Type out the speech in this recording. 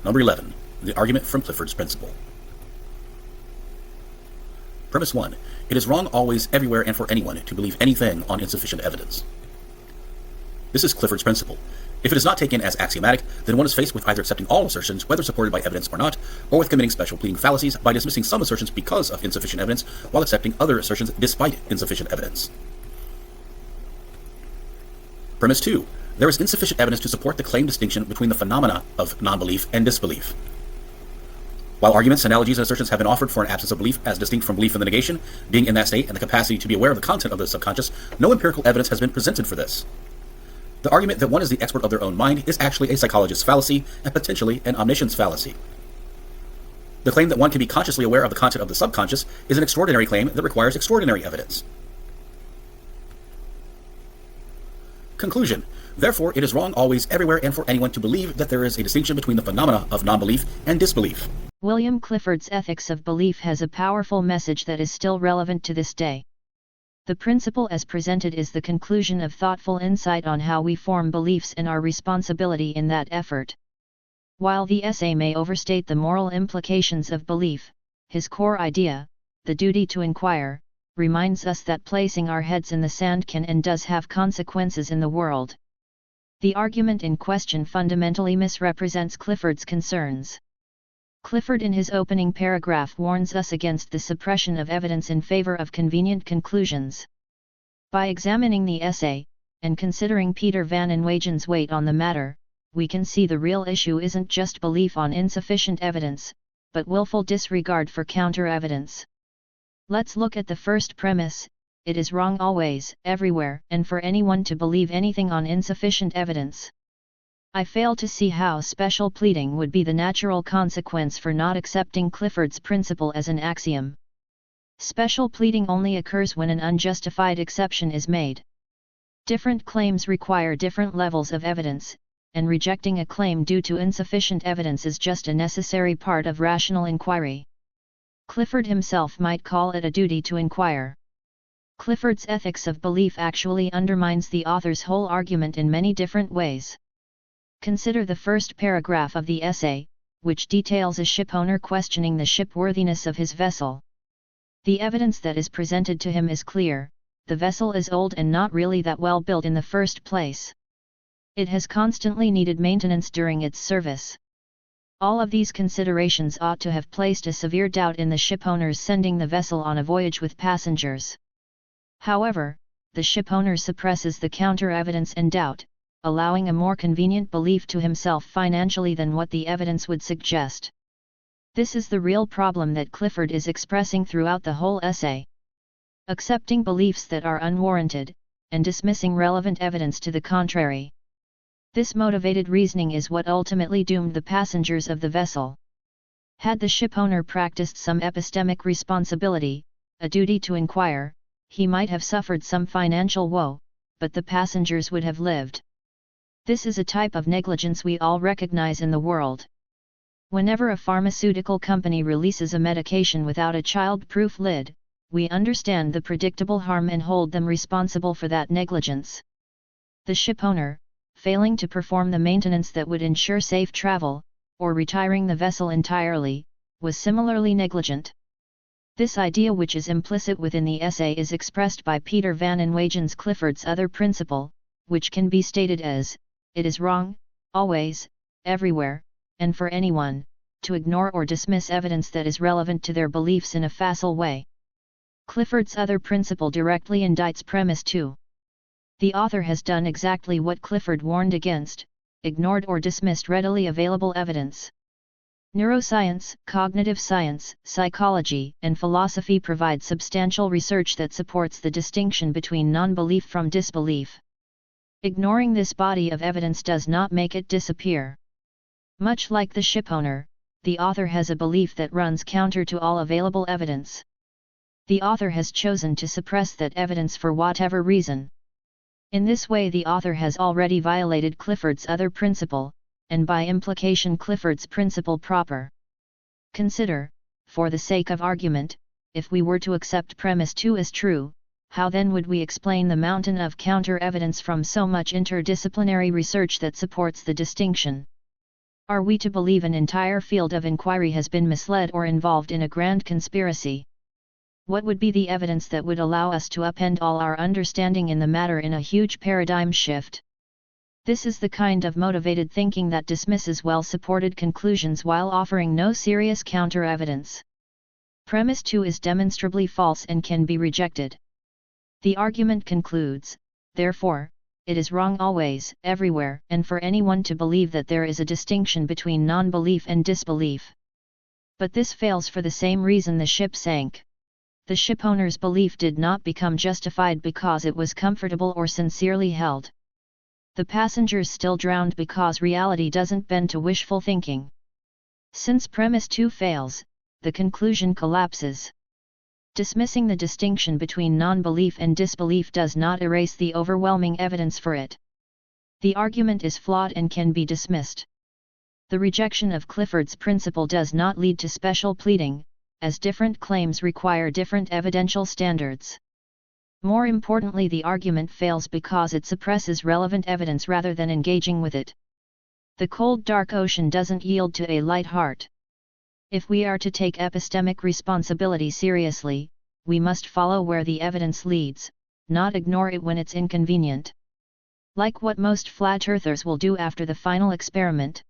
Number 11. The argument from Clifford's principle. Premise 1. It is wrong always, everywhere, and for anyone to believe anything on insufficient evidence. This is Clifford's principle. If it is not taken as axiomatic, then one is faced with either accepting all assertions, whether supported by evidence or not, or with committing special pleading fallacies by dismissing some assertions because of insufficient evidence, while accepting other assertions despite insufficient evidence. Premise 2. There is insufficient evidence to support the claimed distinction between the phenomena of non-belief and disbelief. While arguments, analogies, and assertions have been offered for an absence of belief as distinct from belief in the negation, being in that state, and the capacity to be aware of the content of the subconscious, no empirical evidence has been presented for this. The argument that one is the expert of their own mind is actually a psychologist's fallacy, and potentially an omniscience fallacy. The claim that one can be consciously aware of the content of the subconscious is an extraordinary claim that requires extraordinary evidence. Conclusion. Therefore, it is wrong always, everywhere, and for anyone to believe that there is a distinction between the phenomena of non-belief and disbelief. William Clifford's Ethics of Belief has a powerful message that is still relevant to this day. The principle as presented is the conclusion of thoughtful insight on how we form beliefs and our responsibility in that effort. While the essay may overstate the moral implications of belief, his core idea, the duty to inquire, reminds us that placing our heads in the sand can and does have consequences in the world. The argument in question fundamentally misrepresents Clifford's concerns. Clifford in his opening paragraph warns us against the suppression of evidence in favor of convenient conclusions. By examining the essay, and considering Peter Van Inwagen's weight on the matter, we can see the real issue isn't just belief on insufficient evidence, but willful disregard for counter-evidence. Let's look at the first premise. It is wrong always, everywhere, and for anyone to believe anything on insufficient evidence. I fail to see how special pleading would be the natural consequence for not accepting Clifford's principle as an axiom. Special pleading only occurs when an unjustified exception is made. Different claims require different levels of evidence, and rejecting a claim due to insufficient evidence is just a necessary part of rational inquiry. Clifford himself might call it a duty to inquire. Clifford's Ethics of Belief actually undermines the author's whole argument in many different ways. Consider the first paragraph of the essay, which details a shipowner questioning the shipworthiness of his vessel. The evidence that is presented to him is clear: the vessel is old and not really that well built in the first place. It has constantly needed maintenance during its service. All of these considerations ought to have placed a severe doubt in the shipowner's sending the vessel on a voyage with passengers. However, the shipowner suppresses the counter-evidence and doubt, allowing a more convenient belief to himself financially than what the evidence would suggest. This is the real problem that Clifford is expressing throughout the whole essay. Accepting beliefs that are unwarranted, and dismissing relevant evidence to the contrary. This motivated reasoning is what ultimately doomed the passengers of the vessel. Had the shipowner practiced some epistemic responsibility, a duty to inquire, he might have suffered some financial woe, but the passengers would have lived. This is a type of negligence we all recognize in the world. Whenever a pharmaceutical company releases a medication without a child-proof lid, we understand the predictable harm and hold them responsible for that negligence. The shipowner, failing to perform the maintenance that would ensure safe travel, or retiring the vessel entirely, was similarly negligent. This idea, which is implicit within the essay, is expressed by Peter Van Inwagen's Clifford's other principle, which can be stated as, it is wrong, always, everywhere, and for anyone, to ignore or dismiss evidence that is relevant to their beliefs in a facile way. Clifford's other principle directly indicts premise 2. The author has done exactly what Clifford warned against, ignored or dismissed readily available evidence. Neuroscience, cognitive science, psychology, and philosophy provide substantial research that supports the distinction between non-belief from disbelief. Ignoring this body of evidence does not make it disappear. Much like the shipowner, the author has a belief that runs counter to all available evidence. The author has chosen to suppress that evidence for whatever reason. In this way, the author has already violated Clifford's other principle, and by implication Clifford's principle proper. Consider, for the sake of argument, if we were to accept premise 2 as true, how then would we explain the mountain of counter-evidence from so much interdisciplinary research that supports the distinction? Are we to believe an entire field of inquiry has been misled or involved in a grand conspiracy? What would be the evidence that would allow us to upend all our understanding in the matter in a huge paradigm shift? This is the kind of motivated thinking that dismisses well-supported conclusions while offering no serious counter-evidence. Premise 2 is demonstrably false and can be rejected. The argument concludes, therefore, it is wrong always, everywhere, and for anyone to believe that there is a distinction between non-belief and disbelief. But this fails for the same reason the ship sank. The shipowner's belief did not become justified because it was comfortable or sincerely held. The passengers still drowned because reality doesn't bend to wishful thinking. Since premise 2 fails, the conclusion collapses. Dismissing the distinction between non-belief and disbelief does not erase the overwhelming evidence for it. The argument is flawed and can be dismissed. The rejection of Clifford's principle does not lead to special pleading, as different claims require different evidential standards. More importantly, the argument fails because it suppresses relevant evidence rather than engaging with it. The cold dark ocean doesn't yield to a light heart. If we are to take epistemic responsibility seriously, we must follow where the evidence leads, not ignore it when it's inconvenient. Like what most flat earthers will do after the final experiment,